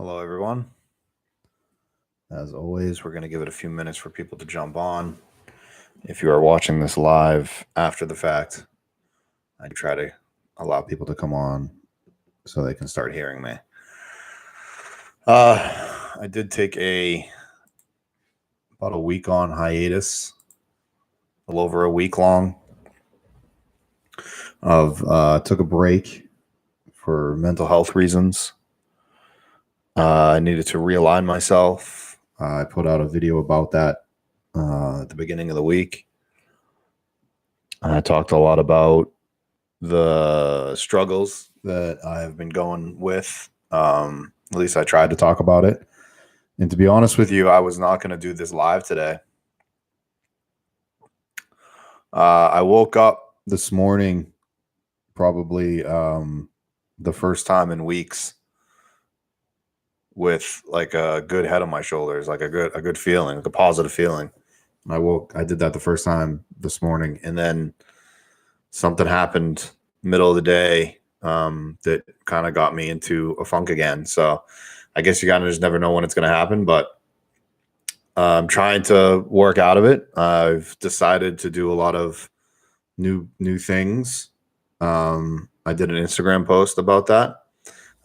Hello, everyone. As always, we're going to give it a few minutes for people to jump on. If you are watching this live after the fact, I try to allow people to come on so they can start hearing me. I did take about a week on hiatus, a little over a week long. Took a break for mental health reasons. I needed to realign myself. I put out a video about that at the beginning of the week. I talked a lot about the struggles that I've been going with. At least I tried to talk about it. And to be honest with you, I was not going to do this live today. I woke up this morning, probably the first time in weeks, with like a good head on my shoulders, like a good feeling, like a positive feeling. I did that the first time this morning, and then something happened middle of the day that kind of got me into a funk again. So I guess you kind of just never know when it's going to happen, but I'm trying to work out of it. I've decided to do a lot of new things. I did an Instagram post about that.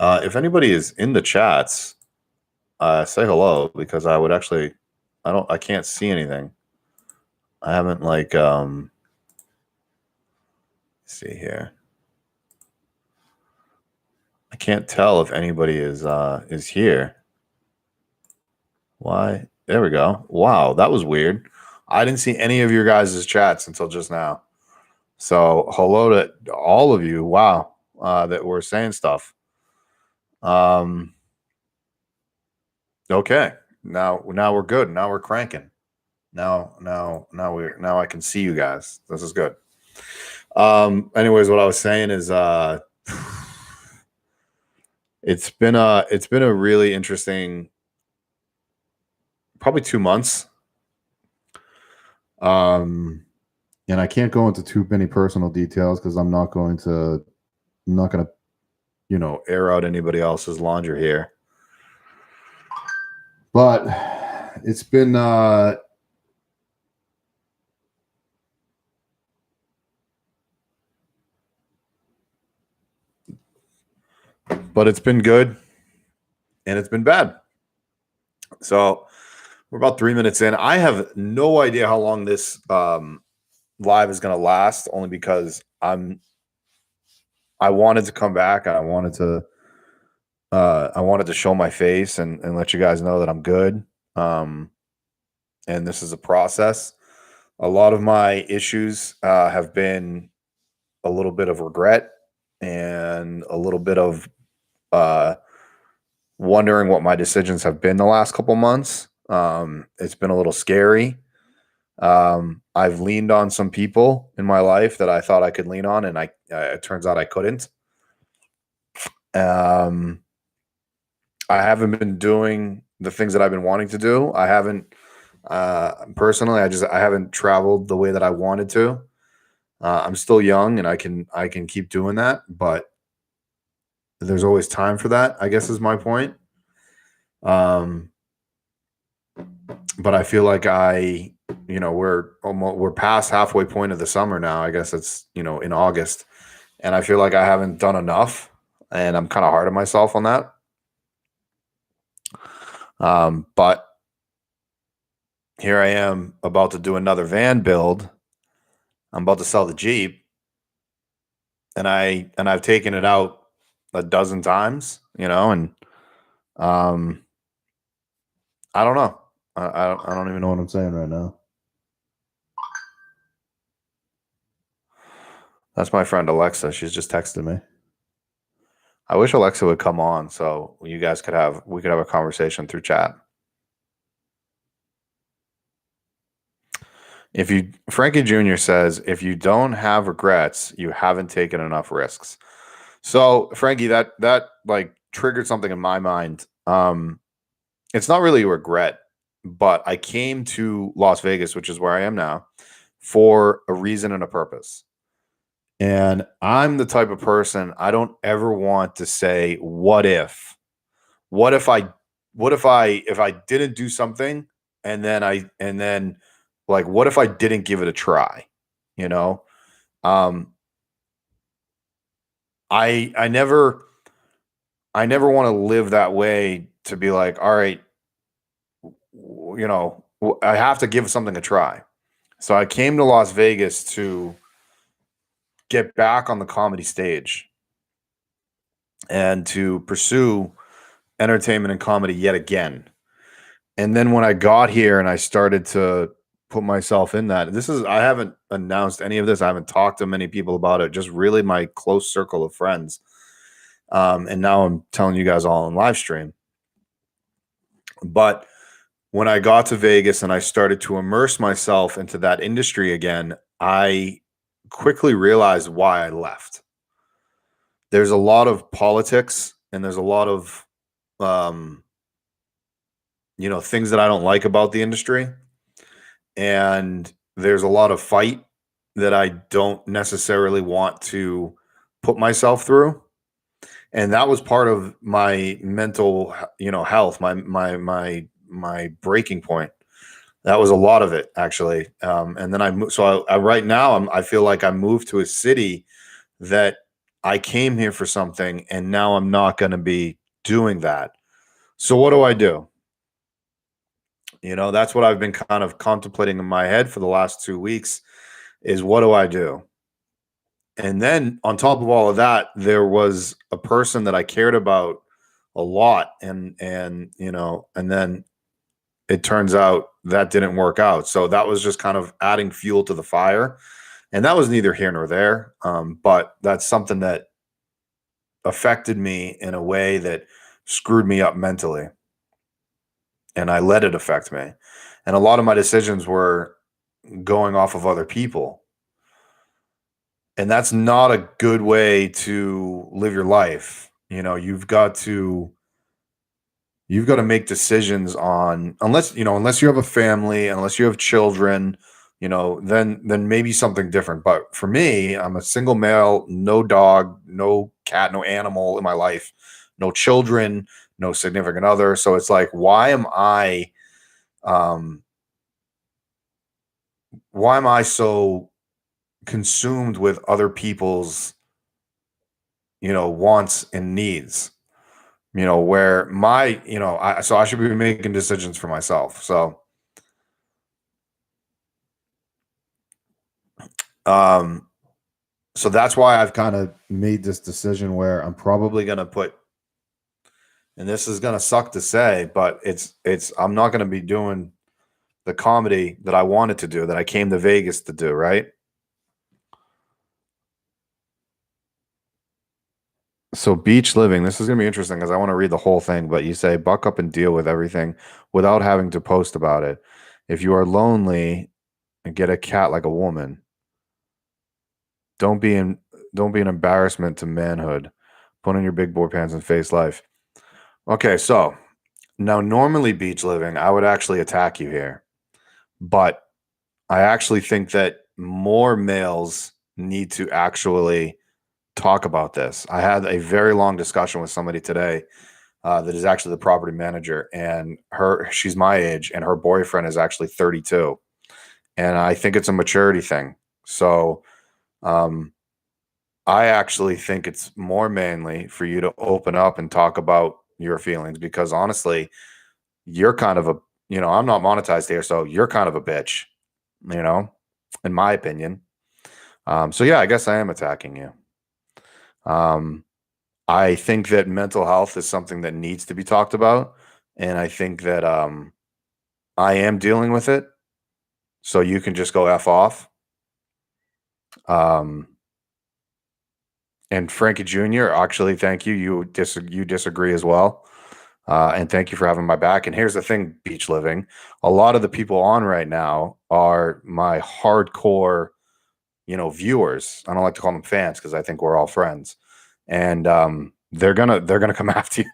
If anybody is in the chats, say hello, because I can't see anything. I haven't let's see here. I can't tell if anybody is here. Why? There we go. Wow, that was weird. I didn't see any of your guys' chats until just now. So hello to all of you. Wow, that were saying stuff. Okay, now we're good. Now we're cranking. Now I can see you guys. This is good. Anyways, what I was saying is it's been a really interesting probably 2 months. And I can't go into too many personal details because I'm not going to air out anybody else's laundry here. But it's been good and it's been bad. So we're about 3 minutes in. I have no idea how long this live is going to last, only because I wanted to come back and I wanted to show my face and let you guys know that I'm good. And this is a process. A lot of my issues have been a little bit of regret and a little bit of wondering what my decisions have been the last couple months. It's been a little scary. I've leaned on some people in my life that I thought I could lean on, and it turns out I couldn't. I haven't been doing the things that I've been wanting to do. I haven't personally. I haven't traveled the way that I wanted to. I'm still young, and I can keep doing that, but there's always time for that, I guess, is my point. But I feel like we're past halfway point of the summer now. I guess it's, in August, and I feel like I haven't done enough, and I'm kind of hard on myself on that. But here I am about to do another van build. I'm about to sell the Jeep, and I've taken it out a dozen times, and I don't know. I don't even know what I'm saying right now. That's my friend Alexa. She's just texted me. I wish Alexa would come on so you guys we could have a conversation through chat. Frankie Jr. says, if you don't have regrets, you haven't taken enough risks. So Frankie, that like triggered something in my mind. It's not really a regret, but I came to Las Vegas, which is where I am now, for a reason and a purpose. And I'm the type of person, I don't ever want to say, what if? what if I if I didn't do something and then like what if I didn't give it a try? You know? Um I never want to live that way to be like, all right, I have to give something a try. So I came to Las Vegas to get back on the comedy stage and to pursue entertainment and comedy yet again. And then when I got here and I started to put myself in that, I haven't announced any of this. I haven't talked to many people about it, just really my close circle of friends. And now I'm telling you guys all on live stream. But when I got to Vegas and I started to immerse myself into that industry again, I quickly realized why I left. There's a lot of politics and there's a lot of um, things that I don't like about the industry. And there's a lot of fight that I don't necessarily want to put myself through. And that was part of my mental, health, my breaking point. That was a lot of it, actually. And then I moved. So right now, I feel like I moved to a city that I came here for something, and now I'm not going to be doing that. So what do I do? That's what I've been kind of contemplating in my head for the last 2 weeks is what do I do? And then on top of all of that, there was a person that I cared about a lot, and then it turns out that didn't work out. So that was just kind of adding fuel to the fire. And that was neither here nor there. But that's something that affected me in a way that screwed me up mentally. And I let it affect me. And a lot of my decisions were going off of other people. And that's not a good way to live your life. You've got to make decisions on unless you have a family, unless you have children, then maybe something different. But for me, I'm a single male, no dog, no cat, no animal in my life, no children, no significant other. So it's like, um why am I so consumed with other people's, wants and needs? Where so I should be making decisions for myself. Um, so that's why I've kind of made this decision where I'm probably going to put, and this is going to suck to say, but I'm not going to be doing the comedy that I wanted to do, that I came to Vegas to do, right? So beach living, this is going to be interesting because I want to read the whole thing, but you say buck up and deal with everything without having to post about it. If you are lonely and get a cat like a woman, don't be in don't be an embarrassment to manhood. Put on your big boy pants and face life. Okay, so now normally beach living, I would actually attack you here. But I actually think that more males need to actually talk about this. I had a very long discussion with somebody today that is actually the property manager, and she's my age, and her boyfriend is actually 32, and I think it's a maturity thing. So um, I actually think it's more manly for you to open up and talk about your feelings because honestly, you're kind of a I'm not monetized here, so you're kind of a bitch, you know, in my opinion. So yeah, I guess I am attacking you. Um, I think that mental health is something that needs to be talked about, and I think that I am dealing with it. So you can just go f off. Um, and Frankie Jr. Actually, thank you. You disagree as well, and thank you for having my back. And here's the thing, beach living. A lot of the people on right now are my hardcore, viewers. I don't like to call them fans because I think we're all friends, and they're gonna come after you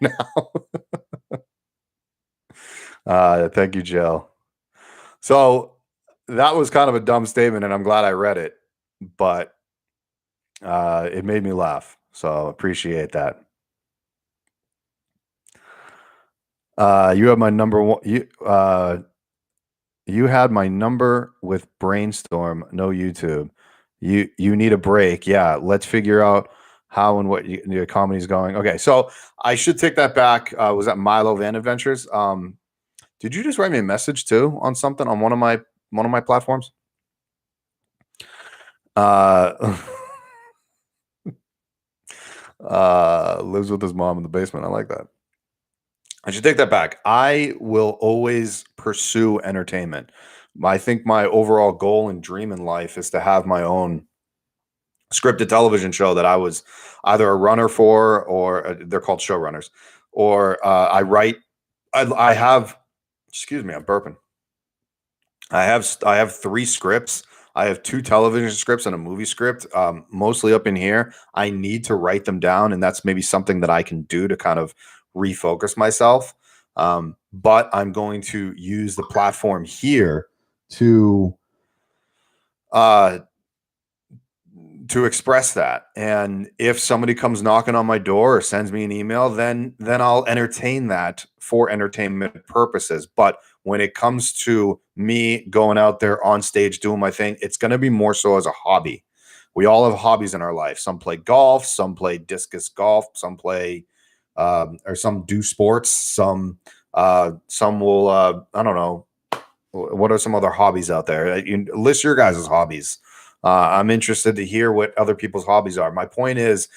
now. Thank you, Jill. So that was kind of a dumb statement, and I'm glad I read it, but it made me laugh. So appreciate that. You have my number one. You had my number with Brainstorm, no YouTube. You need a break. Yeah, let's figure out how and what your comedy's going. Okay, so I should take that back. Was that Milo Van Adventures? Did you just write me a message too on something on one of my platforms? Uh, lives with his mom in the basement. I like that. I should take that back. I will always pursue entertainment. I think my overall goal and dream in life is to have my own scripted television show that I was either a runner for, or they're called showrunners, or I write. I have. Excuse me, I'm burping. I have three scripts. I have two television scripts and a movie script, mostly up in here. I need to write them down, and that's maybe something that I can do to kind of refocus myself. But I'm going to use the platform here to uh, to express that. And if somebody comes knocking on my door or sends me an email, then I'll entertain that for entertainment purposes. But when it comes to me going out there on stage doing my thing, it's going to be more so as a hobby. We all have hobbies in our life. Some play golf, some play discus golf, some play or some do sports, some will I don't know, what are some other hobbies out there? List your guys' hobbies. I'm interested to hear what other people's hobbies are. My point is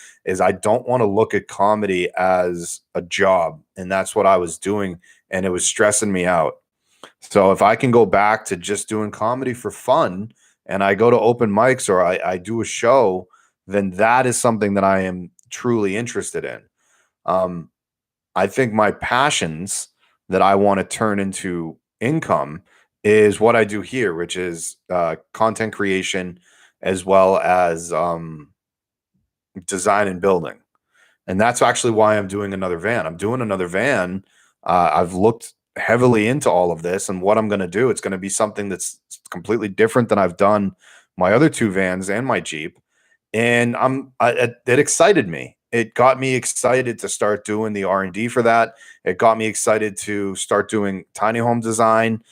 I don't want to look at comedy as a job, and that's what I was doing, and it was stressing me out. So if I can go back to just doing comedy for fun, and I go to open mics or I do a show, then that is something that I am truly interested in. Um, I think my passions that I want to turn into income is what I do here, which is content creation as well as design and building. And that's actually why I'm doing another van. I'm doing another van. I've looked heavily into all of this and what I'm going to do. It's going to be something that's completely different than I've done my other two vans and my Jeep. And it excited me. It got me excited to start doing the R&D for that. It got me excited to start doing tiny home design.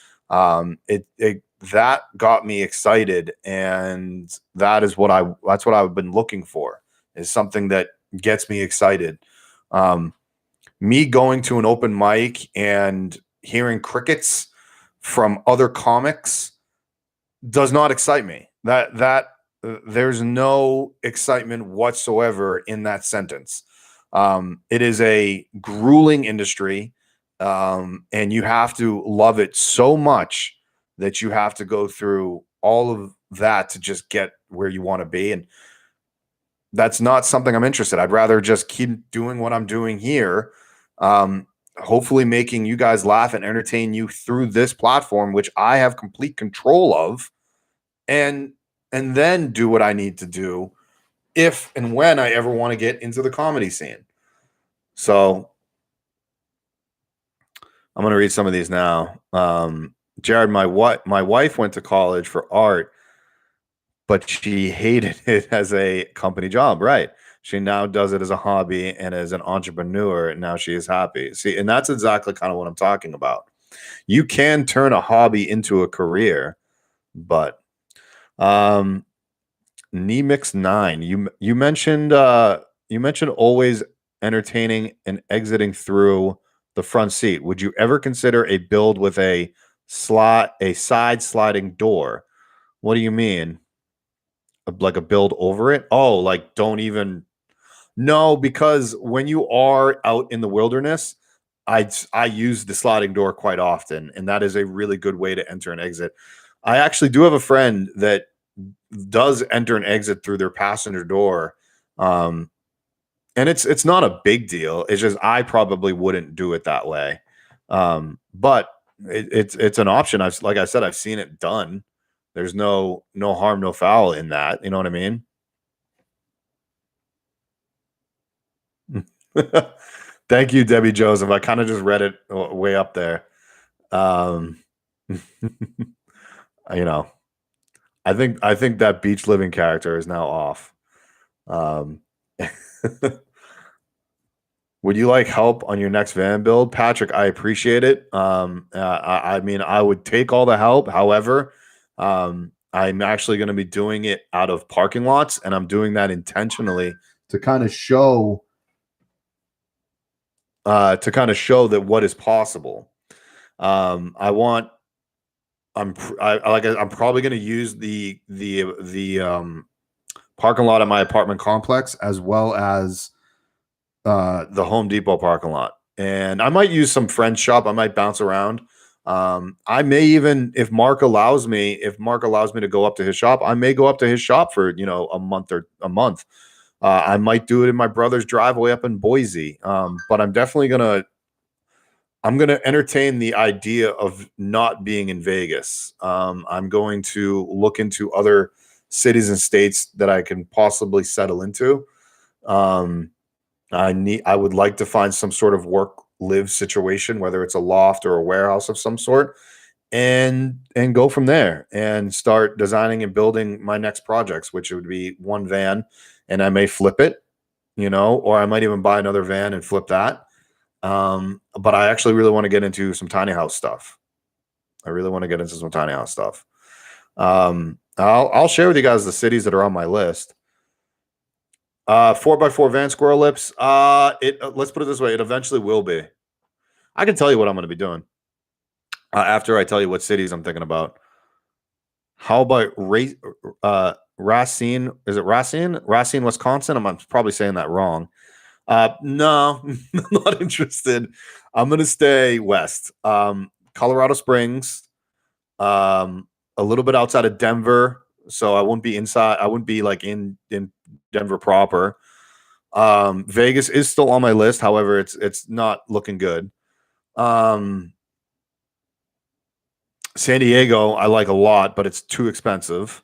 It that got me excited, and that's what I've been looking for, is something that gets me excited. Um, Me going to an open mic and hearing crickets from other comics does not excite me. There's no excitement whatsoever in that sentence. It is a grueling industry, and you have to love it so much that you have to go through all of that to just get where you want to be. And that's not something I'm interested. I'd rather just keep doing what I'm doing here. Hopefully making you guys laugh and entertain you through this platform, which I have complete control of, and then do what I need to do if and when I ever want to get into the comedy scene. So I'm going to read some of these now. Jared, my wife went to college for art, but she hated it as a company job. Right. She now does it as a hobby and as an entrepreneur, and now she is happy. See, and that's exactly kind of what I'm talking about. You can turn a hobby into a career, but um Nemix9, you mentioned always entertaining and exiting through the front seat. Would you ever consider a build with a side sliding door? What do you mean? Like a build over it? Oh, like don't even. No, because when you are out in the wilderness, I use the sliding door quite often, and that is a really good way to enter and exit. I actually do have a friend that does enter and exit through their passenger door. Um, and it's not a big deal. It's just I probably wouldn't do it that way. But it's an option. Like I said, I've seen it done. There's no harm, no foul in that. You know what I mean? Thank you, Debbie Joseph. I kind of just read it way up there. Um, you know, I think that beach living character is now off. Um, Would you like help on your next van build, Patrick? I appreciate it. I mean, I would take all the help. However, I'm actually going to be doing it out of parking lots, and I'm doing that intentionally to kind of show that what is possible. I want. I'm probably going to use the parking lot at my apartment complex as well as the Home Depot parking lot, and I might use some friend shop. I might bounce around. I may even, if Mark allows me to go up to his shop, I may go up to his shop for a month or a month. I might do it in my brother's driveway up in Boise. But I'm gonna entertain the idea of not being in Vegas. I'm going to look into other cities and states that I can possibly settle into. Um, I would like to find some sort of work live situation, whether it's a loft or a warehouse of some sort, and go from there and start designing and building my next projects, which would be one van, and I may flip it, or I might even buy another van and flip that. But I actually really want to get into some tiny house stuff. I'll share with you guys the cities that are on my list. 4x4 van squirrel lips. Let's put it this way: it eventually will be. I can tell you what I'm going to be doing after I tell you what cities I'm thinking about. How about Racine? Is it Racine? Racine, Wisconsin? I'm probably saying that wrong. No, I'm not interested. I'm going to stay west. Colorado Springs, a little bit outside of Denver. So I wouldn't be inside. I wouldn't be like in Denver proper. Vegas is still on my list. However, it's not looking good. San Diego, I like a lot, but it's too expensive.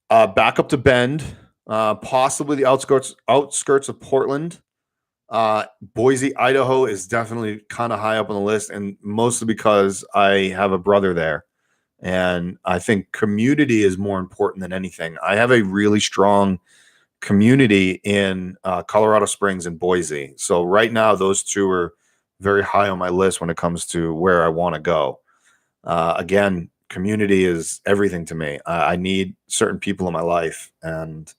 Back up to Bend, possibly the outskirts of Portland. Boise, Idaho is definitely kind of high up on the list, and mostly because I have a brother there. And I think community is more important than anything. I have a really strong community in Colorado Springs and Boise. So right now, those two are very high on my list when it comes to where I want to go. Again, community is everything to me. I need certain people in my life, and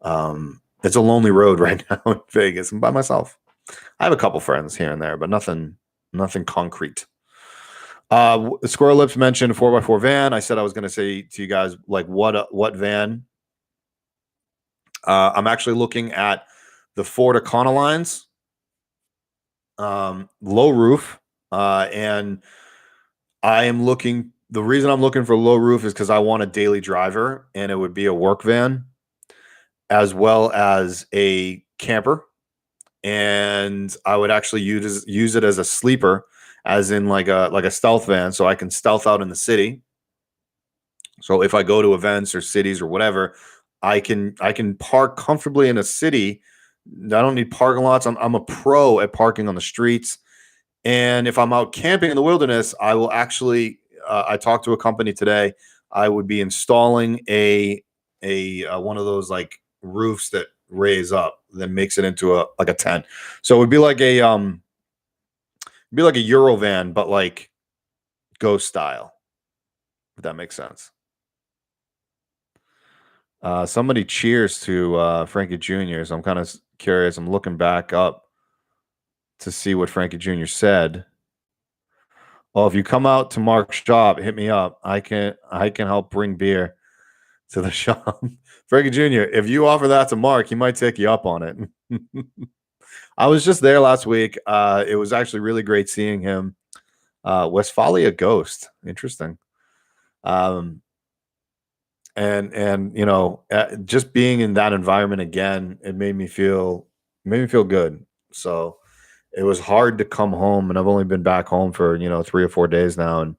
it's a lonely road right now in Vegas. I'm by myself. I have a couple friends here and there, but nothing concrete. Squirrel Lips mentioned 4x4 van. I said I was going to say to you guys, like, what van? I'm actually looking at the Ford Econolines, low roof, and I am looking. The reason I'm looking for low roof is because I want a daily driver, and it would be a work van, as well as a camper, and I would actually use it as a sleeper, as in like a stealth van, so I can stealth out in the city. So if I go to events or cities or whatever, I can park comfortably in a city. I don't need parking lots. I'm a pro at parking on the streets. And if I'm out camping in the wilderness, I will actually. I talked to a company today. I would be installing a one of those like roofs that raise up, that makes it into a tent. So it would be like a Eurovan, but like ghost style. If that makes sense. Somebody cheers to Frankie Jr. So I'm kind of curious. I'm looking back up to see what Frankie Jr. said. Well, if you come out to Mark's shop, hit me up. I can help bring beer to the shop. Frankie Jr., if you offer that to Mark, he might take you up on it. I was just there last week. It was actually really great seeing him. Westphalia Ghost. Interesting. And just being in that environment again, it made me feel good. So it was hard to come home, and I've only been back home for 3 or 4 days now, and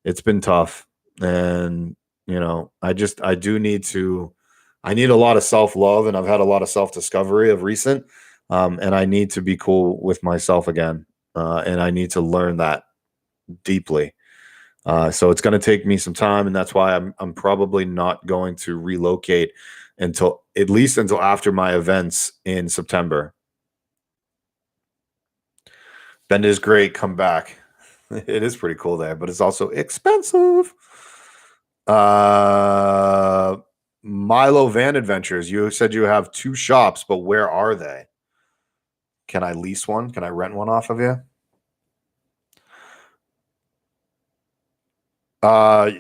it's been tough. And I need a lot of self-love, and I've had a lot of self-discovery of recent, and I need to be cool with myself again, and I need to learn that deeply. So it's going to take me some time, and that's why I'm probably not going to relocate until after my events in September. Bend is great. Come back. It is pretty cool there, but it's also expensive. Milo Van Adventures. You said you have 2 shops, but where are they? Can I lease one? Can I rent one off of you?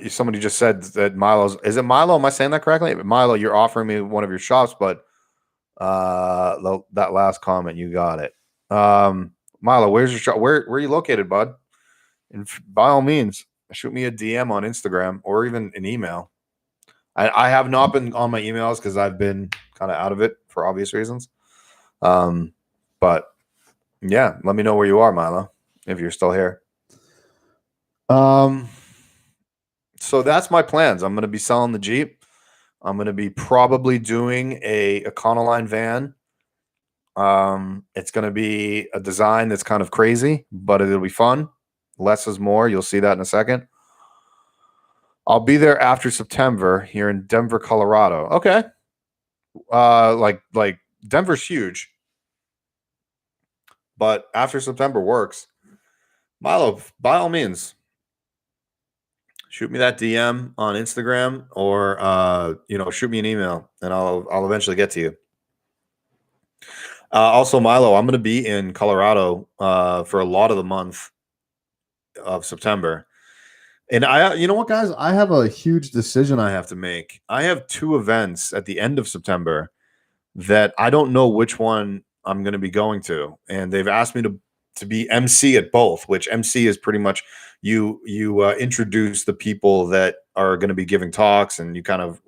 Somebody just said that Milo's. Is it Milo? Am I saying that correctly? Milo, you're offering me one of your shops, but that last comment, you got it. Milo, where's your shop? Where are you located, bud? And by all means, shoot me a DM on Instagram or even an email. I have not been on my emails because I've been kind of out of it for obvious reasons. But yeah, let me know where you are, Milo, if you're still here. So that's my plans. I'm going to be selling the Jeep. I'm going to be probably doing a Econoline van. It's going to be a design that's kind of crazy, but it'll be fun. Less is more. You'll see that in a second. I'll be there after September here in Denver, Colorado. Okay. Like Denver's huge, but after September works. Milo, by all means, shoot me that DM on Instagram or shoot me an email and I'll eventually get to you. Also, Milo, I'm going to be in Colorado for a lot of the month of September. And you know what, guys? I have a huge decision I have to make. I have 2 events at the end of September that I don't know which one I'm going to be going to. And they've asked me to be MC at both, which MC is pretty much you introduce the people that are going to be giving talks and you kind of,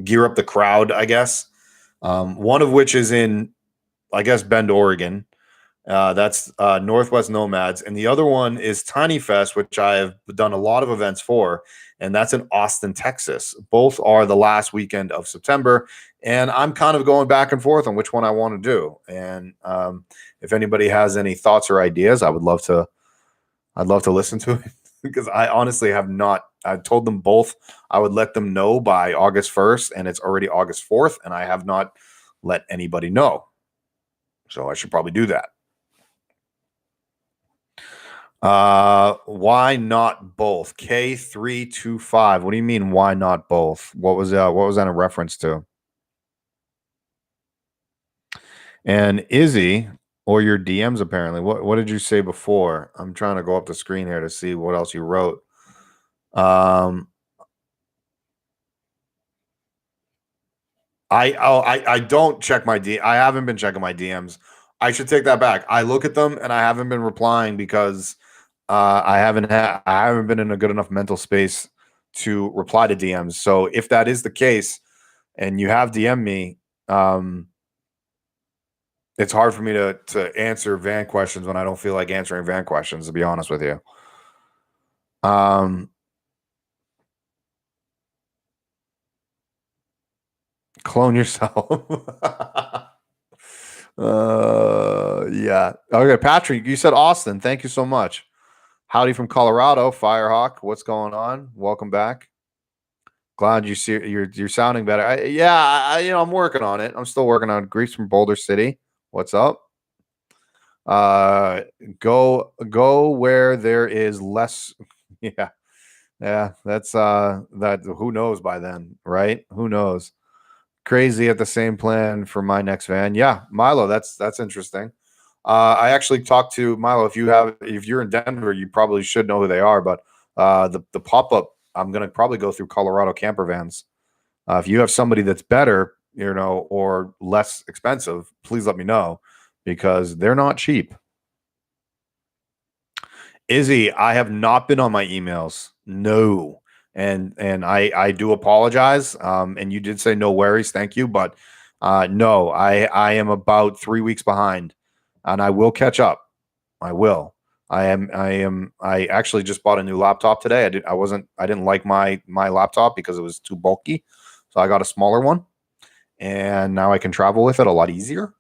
gear up the crowd, I guess. One of which is in, I guess, Bend, Oregon. That's Northwest Nomads. And the other one is Tiny Fest, which I have done a lot of events for. And that's in Austin, Texas. Both are the last weekend of September. And I'm kind of going back and forth on which one I want to do. And if anybody has any thoughts or ideas, I'd love to listen to it because I honestly have not. I told them both I would let them know by August 1st, and it's already August 4th, and I have not let anybody know. So I should probably do that. Why not both? K325. What do you mean why not both? What was that a reference to? And Izzy, or your DMs apparently. What did you say before? I'm trying to go up the screen here to see what else you wrote. I don't check my I haven't been checking my DMs. I should take that back. I look at them and I haven't been replying because I haven't been in a good enough mental space to reply to DMs. So if that is the case and you have DM me, it's hard for me to answer van questions when I don't feel like answering van questions, to be honest with you. Clone yourself. Yeah. Okay, Patrick, you said Austin. Thank you so much. Howdy from Colorado, Firehawk. What's going on? Welcome back. Glad you see you're sounding better. I'm working on it. I'm still working on it. Greece from Boulder City. What's up? Go where there is less. Yeah. That's that. Who knows by then, right? Who knows? Crazy at the same plan for my next van. Yeah, Milo, that's interesting. I actually talked to Milo. If you're in Denver, you probably should know who they are. But the pop up, I'm gonna probably go through Colorado Camper Vans. If you have somebody that's better, or less expensive, please let me know because they're not cheap. Izzy, I have not been on my emails. No. And I do apologize. And you did say no worries, thank you, but no, I am about 3 weeks behind, and I will catch up. I will. I actually just bought a new laptop today. I didn't like my laptop because it was too bulky, so I got a smaller one, and now I can travel with it a lot easier.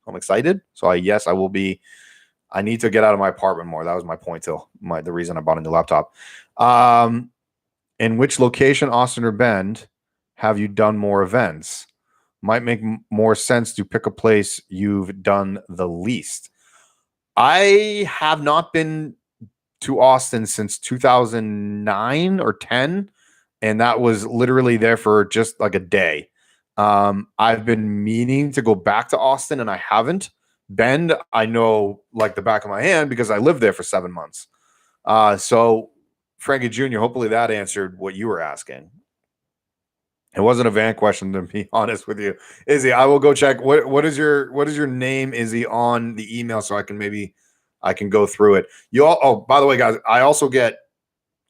I'm excited. So I will be. I need to get out of my apartment more. That was my point. The reason I bought a new laptop. In which location, Austin or Bend, have you done more events? Might make more sense to pick a place you've done the least. I have not been to Austin since 2009 or 10, and that was literally there for just like a day. I've been meaning to go back to Austin, and I haven't. Bend, I know like the back of my hand because I lived there for 7 months. So Frankie Jr., hopefully that answered what you were asking. It wasn't a van question, to be honest with you. Izzy, I will go check. What is your name, Izzy, on the email so I can go through it. You all, oh, by the way, guys, I also get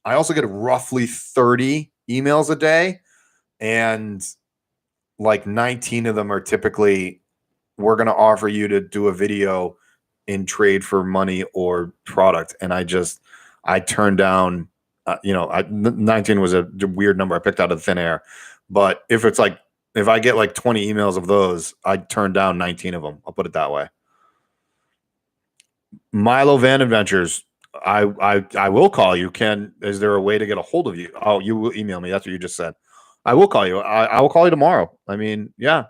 roughly 30 emails a day, and like 19 of them are typically, we're going to offer you to do a video in trade for money or product. And I turned down, 19 was a weird number I picked out of thin air. But if I get like 20 emails of those, I turn down 19 of them. I'll put it that way. Milo Van Adventures. I will call you. Is there a way to get a hold of you? Oh, you will email me. That's what you just said. I will call you. I will call you tomorrow. I mean, yeah,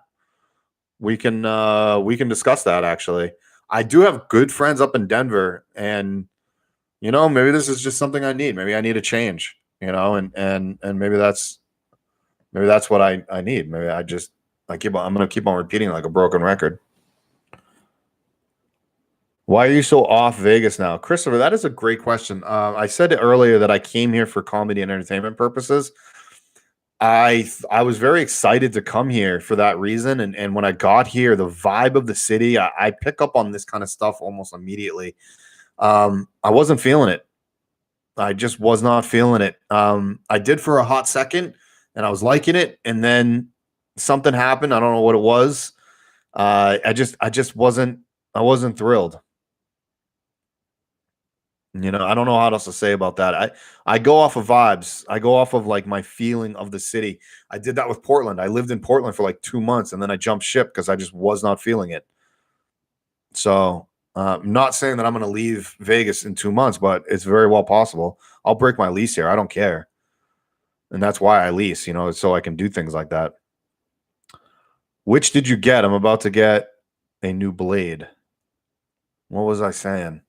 we can discuss that actually. I do have good friends up in Denver, and maybe this is just something I need. Maybe I need a change, and maybe that's what I need. Maybe I'm gonna keep on repeating like a broken record. Why are you so off Vegas now, Christopher? That is a great question. I said earlier that I came here for comedy and entertainment purposes. I was very excited to come here for that reason, and when I got here, the vibe of the city, I pick up on this kind of stuff almost immediately. I wasn't feeling it. I just was not feeling it. I did for a hot second, and I was liking it, and then something happened. I don't know what it was. I just wasn't. I wasn't thrilled. I don't know how else to say about that. I go off of vibes. I go off of like my feeling of the city. I did that with Portland. I lived in Portland for like 2 months, and then I jumped ship because I just was not feeling it. So, I'm not saying that I'm going to leave Vegas in 2 months, but it's very well possible. I'll break my lease here. I don't care, and that's why I lease. So I can do things like that. Which did you get? I'm about to get a new blade. What was I saying?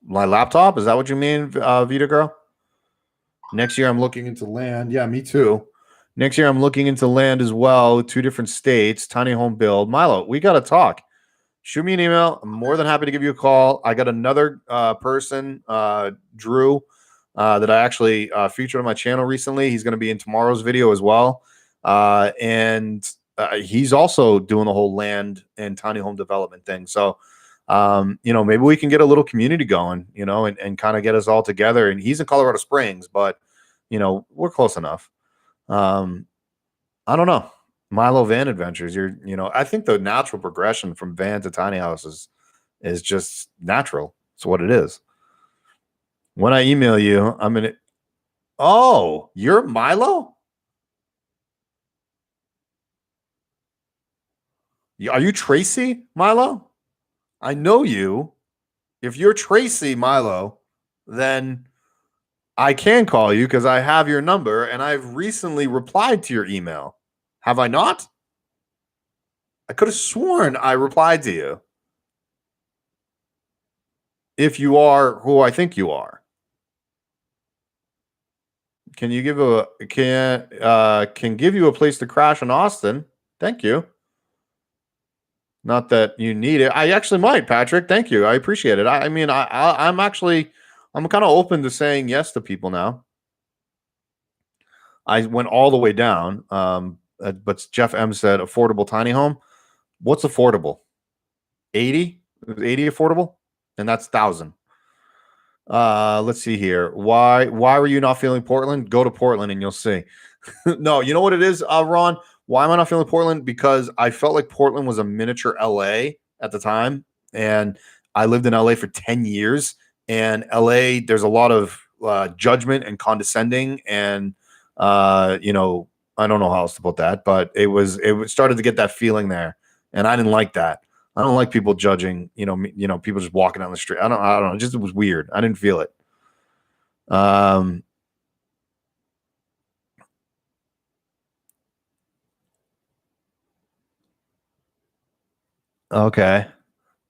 My laptop? Is that what you mean, Vita girl? Next year, I'm looking into land. Yeah, me too. Next year, I'm looking into land as well. 2 different states, tiny home build. Milo, we got to talk. Shoot me an email. I'm more than happy to give you a call. I got another person, Drew, that I actually featured on my channel recently. He's going to be in tomorrow's video as well. And he's also doing the whole land and tiny home development thing. So, maybe we can get a little community going, and kind of get us all together. And he's in Colorado Springs, but, we're close enough. I don't know. Milo Van Adventures. I think the natural progression from van to tiny house is just natural. It's what it is. When I email you, I'm gonna. Oh, you're Milo? Are you Tracy Milo? I know you. If you're Tracy Milo, then I can call you because I have your number and I've recently replied to your email. Have I not? I could have sworn I replied to you. If you are who I think you are. Can you give can give you a place to crash in Austin? Thank you. Not that you need it. I actually might, Patrick. Thank you. I appreciate it. I mean, I'm actually I'm kind of open to saying yes to people now. I went all the way down. But Jeff M said affordable tiny home. What's affordable? 80? Is 80 affordable? And that's 1,000. Let's see here. Why were you not feeling Portland? Go to Portland and you'll see. No, you know what it is, Ron? Why am I not feeling Portland? Because I felt like Portland was a miniature LA at the time. And I lived in LA for 10 years. And LA, there's a lot of judgment and condescending. And, I don't know how else to put that, but it started to get that feeling there. And I didn't like that. I don't like people judging, people just walking down the street. I don't know. It was weird. I didn't feel it. Okay.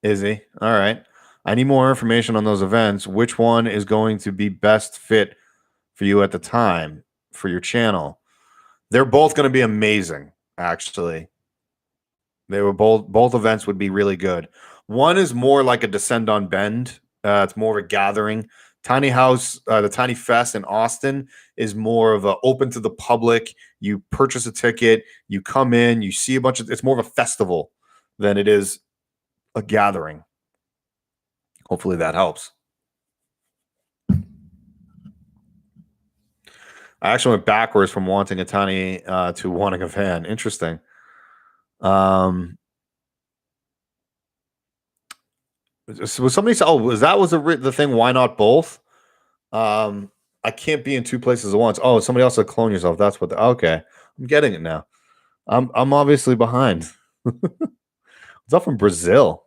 Is he? All right. I need more information on those events. Which one is going to be best fit for you at the time for your channel? They're both going to be amazing, actually. They were both events would be really good. One is more like a Descend on Bend. It's more of a gathering. Tiny House, the Tiny Fest in Austin is more of a open to the public. You purchase a ticket, you come in, you see a bunch of. It's more of a festival than it is a gathering. Hopefully that helps. I actually went backwards from wanting a tiny to wanting a van. Interesting. Was somebody say, oh, was the thing? Why not both? I can't be in two places at once. Oh, somebody else said clone yourself. That's what. Okay, I'm getting it now. I'm obviously behind. It's up from Brazil.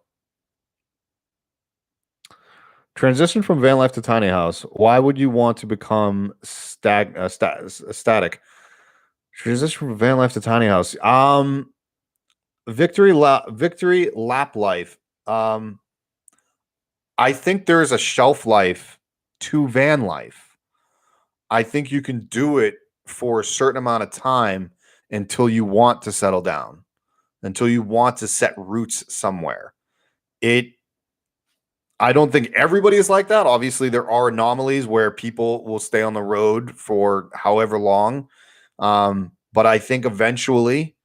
Transition from van life to tiny house. Why would you want to become static? Transition from van life to tiny house. Victory lap life. I think there's a shelf life to van life. I think you can do it for a certain amount of time until you want to settle down, until you want to set roots somewhere. I don't think everybody is like that. Obviously, there are anomalies where people will stay on the road for however long. But I think eventually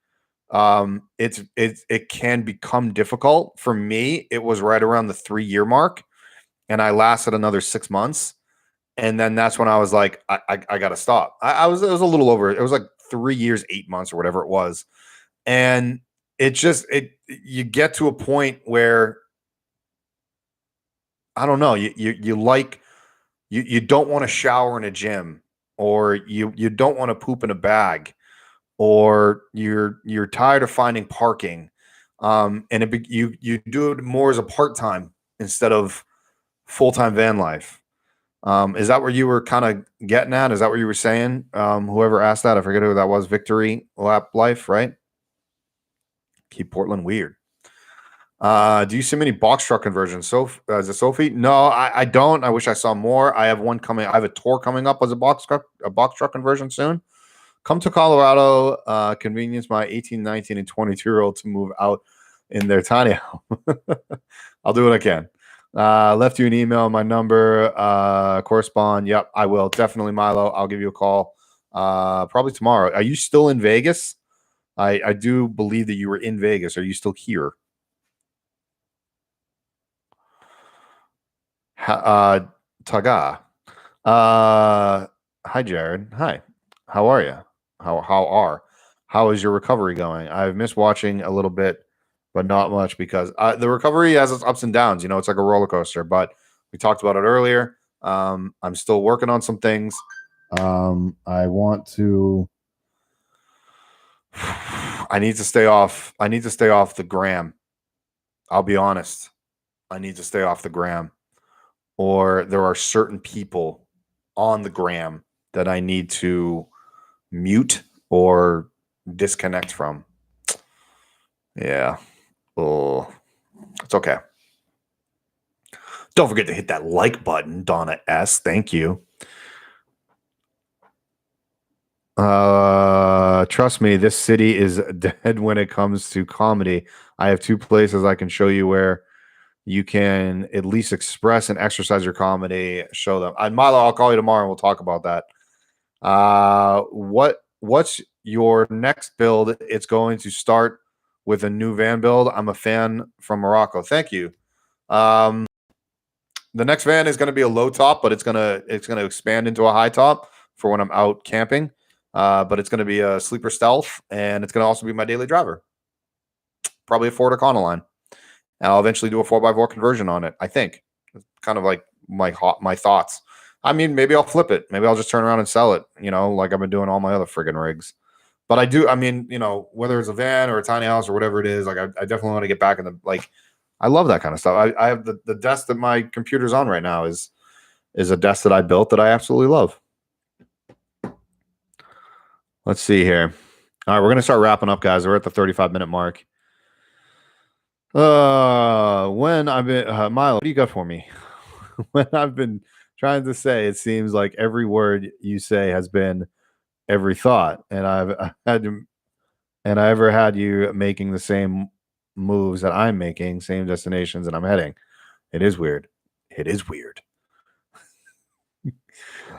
it can become difficult. For me, it was right around the 3-year mark, and I lasted another 6 months. And then that's when I was like, I got to stop. It was a little over. It was like 3 years, 8 months, or whatever it was. And you get to a point where I don't know. You don't want to shower in a gym, or you don't want to poop in a bag, or you're tired of finding parking, and you do it more as a part-time instead of full-time van life. Is that where you were kind of getting at? Is that what you were saying? Whoever asked that, I forget who that was. Victory lap life, right? Keep Portland weird. Do you see many box truck conversions? So as a Sophie? No, I don't. I wish I saw more. I have one coming. I have a tour coming up as a box truck conversion soon. Come to Colorado, convenience my 18, 19, and 22-year-old to move out in their tiny home. I'll do what I can. Left you an email, my number, correspond. Yep, I will. Definitely, Milo. I'll give you a call probably tomorrow. Are you still in Vegas? I do believe that you were in Vegas. Are you still here? Taga. Hi, Jared. Hi. How are you? How is your recovery going? I've missed watching a little bit, but not much because the recovery has its ups and downs. You know, it's like a roller coaster. But we talked about it earlier. I'm still working on some things. I want to. I need to stay off the gram. I'll be honest. I need to stay off the gram. Or there are certain people on the gram that I need to mute or disconnect from. Yeah. Oh, it's okay. Don't forget to hit that like button, Donna S. Thank you. Trust me, this city is dead when it comes to comedy. I have 2 places I can show you where you can at least express and exercise your comedy. Show them. Milo, I'll call you tomorrow and we'll talk about that. What's your next build? It's going to start with a new van build. I'm a fan from Morocco. Thank you. The next van is going to be a low top, but it's going to expand into a high top for when I'm out camping. But it's going to be a sleeper stealth, and it's going to also be my daily driver. Probably a Ford Econoline. And I'll eventually do a 4x4 conversion on it, I think. It's kind of like my thoughts. I mean, maybe I'll flip it. Maybe I'll just turn around and sell it, you know, like I've been doing all my other friggin' rigs. But I mean, you know, whether it's a van or a tiny house or whatever it is, like I definitely want to get back in the, like, I love that kind of stuff. I have the desk that my computer's on right now is a desk that I built that I absolutely love. Let's see here. All right, we're going to start wrapping up, guys. We're at the 35-minute mark. When I've been Milo, what do you got for me? When I've been trying to say, it seems like every word you say has been every thought, and I ever had you making the same moves that I'm making, same destinations that I'm heading. It is weird. It is weird.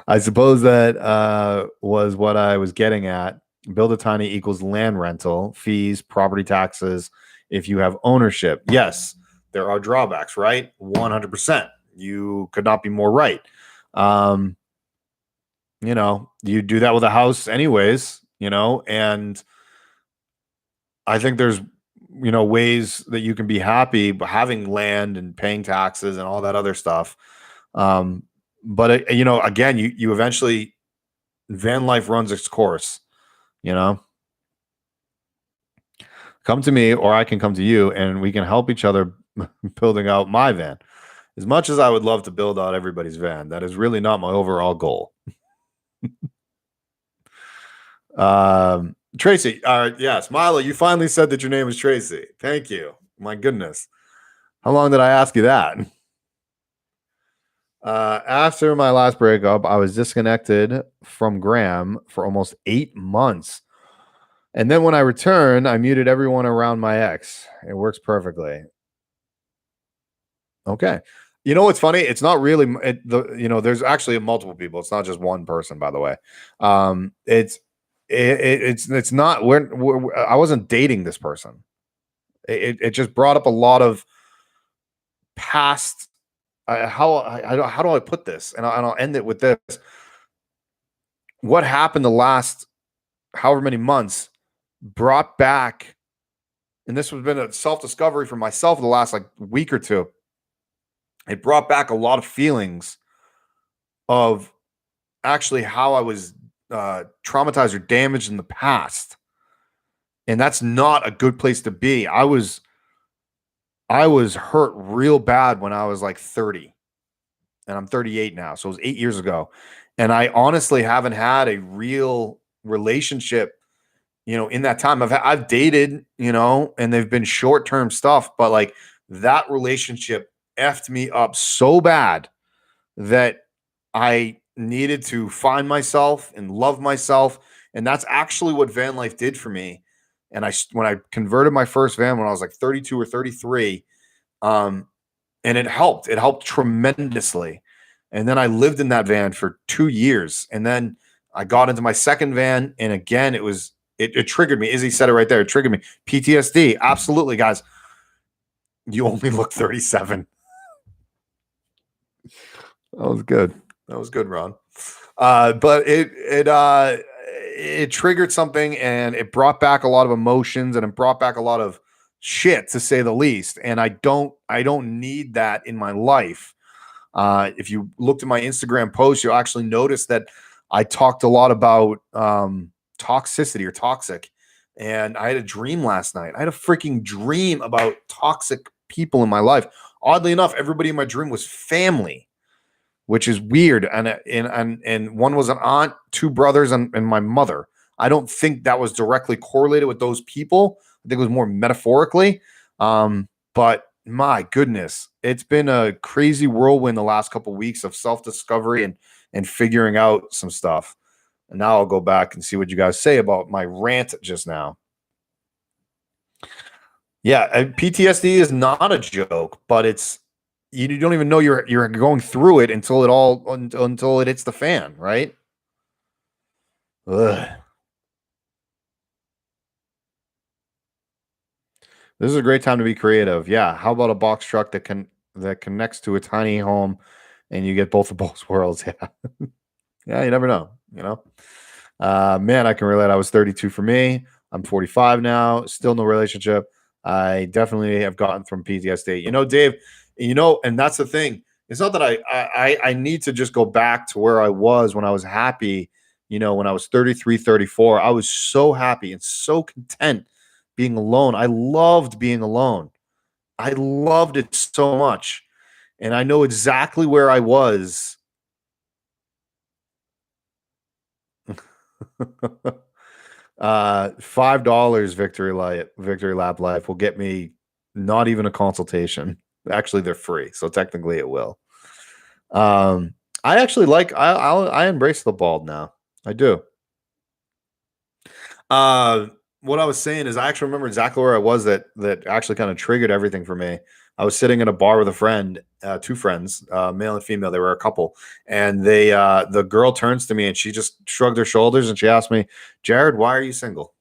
I suppose that was what I was getting at. Build a tiny equals land rental, fees, property taxes. If you have ownership, yes, there are drawbacks, right? 100%. You could not be more right. Um, you do that with a house, anyways, and I think there's, ways that you can be happy having land and paying taxes and all that other stuff. Um, but, again, you eventually, van life runs its course, you know come to me or I can come to you and we can help each other building out my van. As much as I would love to build out everybody's van, that is really not my overall goal. Tracy, yes, Milo, you finally said that your name is Tracy. Thank you. My goodness. How long did I ask you that? After my last breakup, I was disconnected from Graham for almost 8 months. And then when I returned, I muted everyone around my ex. It works perfectly. Okay. You know what's funny? It's not really there's actually multiple people. It's not just one person, by the way. It's not I wasn't dating this person. It just brought up a lot of past. How do I put this? And I'll end it with this. What happened the last however many months brought back, and this has been a self discovery for myself the last like week or two. It brought back a lot of feelings of actually how I was traumatized or damaged in the past. And that's not a good place to be. I was hurt real bad when I was like 30. And I'm 38 now. So it was 8 years ago. And I honestly haven't had a real relationship, in that time. I've dated, and they've been short-term stuff, but like that relationship effed me up so bad that I needed to find myself and love myself. And that's actually what van life did for me. And when I converted my first van when I was like 32 or 33, and it helped tremendously. And then I lived in that van for 2 years. And then I got into my second van. And again, it triggered me. Izzy said it right there. It triggered me. PTSD. Absolutely, guys. You only look 37. That was good. That was good, Ron. But it triggered something and it brought back a lot of emotions and it brought back a lot of shit, to say the least. And I don't need that in my life. If you looked at my Instagram post, you'll actually notice that I talked a lot about toxicity or toxic. And I had a dream last night. I had a freaking dream about toxic people in my life. Oddly enough, everybody in my dream was family, which is weird. And one was an aunt, two brothers, and my mother. I don't think that was directly correlated with those people. I think it was more metaphorically. But my goodness, it's been a crazy whirlwind the last couple of weeks of self-discovery and figuring out some stuff. And now I'll go back and see what you guys say about my rant just now. Yeah, PTSD is not a joke, but you don't even know you're going through it until it hits the fan, right? Ugh. This is a great time to be creative. Yeah, how about a box truck that connects to a tiny home, and you get both of both worlds? Yeah, yeah. You never know. Man, I can relate. I was 32 for me. I'm 45 now. Still no relationship. I definitely have gotten from PTSD. Dave. And that's the thing. It's not that I need to just go back to where I was when I was happy. When I was 33, 34, I was so happy and so content being alone. I loved being alone. I loved it so much. And I know exactly where I was. $5 Victory Lap Life will get me Not even a consultation. Actually, they're free, so technically it will. I actually like. I embrace the bald now. I do. What I was saying is, I actually remember exactly where I was that actually kind of triggered everything for me. I was sitting in a bar with a friend, two friends, male and female. They were a couple, and the girl turns to me and she just shrugged her shoulders and she asked me, "Jared, why are you single?"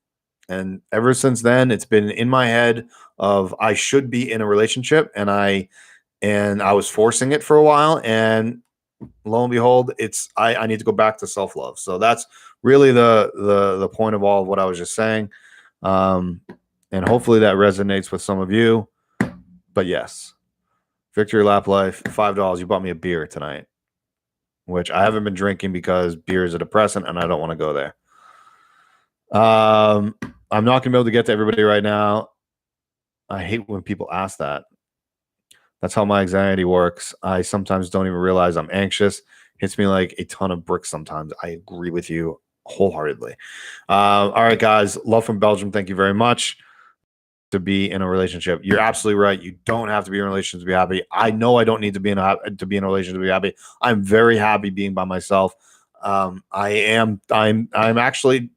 And ever since then, it's been in my head of I should be in a relationship, and I was forcing it for a while, and lo and behold, I need to go back to self love. So that's really the point of all of what I was just saying, um, and hopefully that resonates with some of you. But yes, Victory Lap Life, $5. You bought me a beer tonight, which I haven't been drinking because beer is a depressant, and I don't want to go there. I'm not gonna be able to get to everybody right now. I hate when people ask that. That's how my anxiety works. I sometimes don't even realize I'm anxious. Hits me like a ton of bricks sometimes. I agree with you wholeheartedly. All right, guys. Love from Belgium. Thank you very much. To be in a relationship, you're absolutely right. You don't have to be in a relationship to be happy. I know I don't need to be in a relationship to be happy. I'm very happy being by myself. I'm actually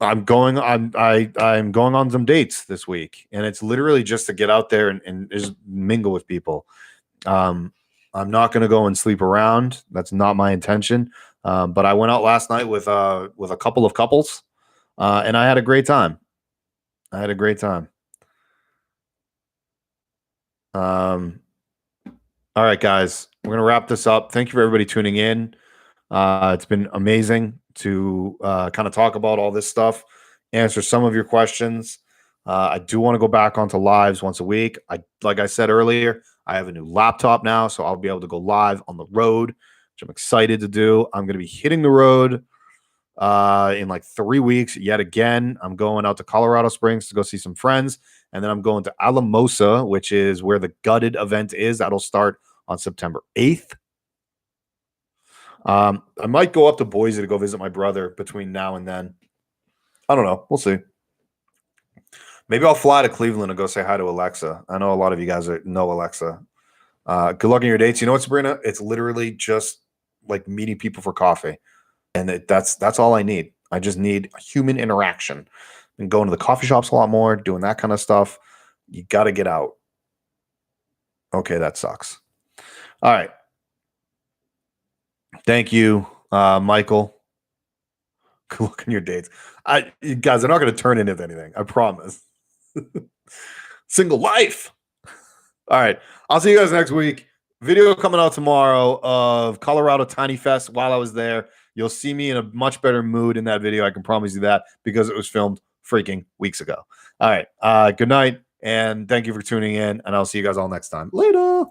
I'm going I'm going on some dates this week, and it's literally just to get out there and just mingle with people. I'm not going to go and sleep around. That's not my intention. But I went out last night with a couple of couples, and I had a great time. I had a great time. All right, guys, we're gonna wrap this up. Thank you for everybody tuning in. It's been amazing to kind of talk about all this stuff, answer some of your questions. I do want to go back onto lives once a week. Like I said earlier, I have a new laptop now, so I'll be able to go live on the road, which I'm excited to do. I'm going to be hitting the road in like 3 weeks yet again. I'm going out to Colorado Springs to go see some friends, and then I'm going to Alamosa, which is where the Gutted event is. That'll start on September 8th. I might go up to Boise to go visit my brother between now and then. I don't know. We'll see. Maybe I'll fly to Cleveland and go say hi to Alexa. I know a lot of you guys know Alexa. Good luck on your dates. You know what, Sabrina? It's literally just like meeting people for coffee, and that's all I need. I just need human interaction. And going to the coffee shops a lot more, doing that kind of stuff. You got to get out. Okay, that sucks. All right. Thank you, Michael. Good luck on your dates. Guys, they're not going to turn into anything. I promise. Single life. All right. I'll see you guys next week. Video coming out tomorrow of Colorado Tiny Fest while I was there. You'll see me in a much better mood in that video. I can promise you that because it was filmed freaking weeks ago. All right. Good night. And thank you for tuning in. And I'll see you guys all next time. Later.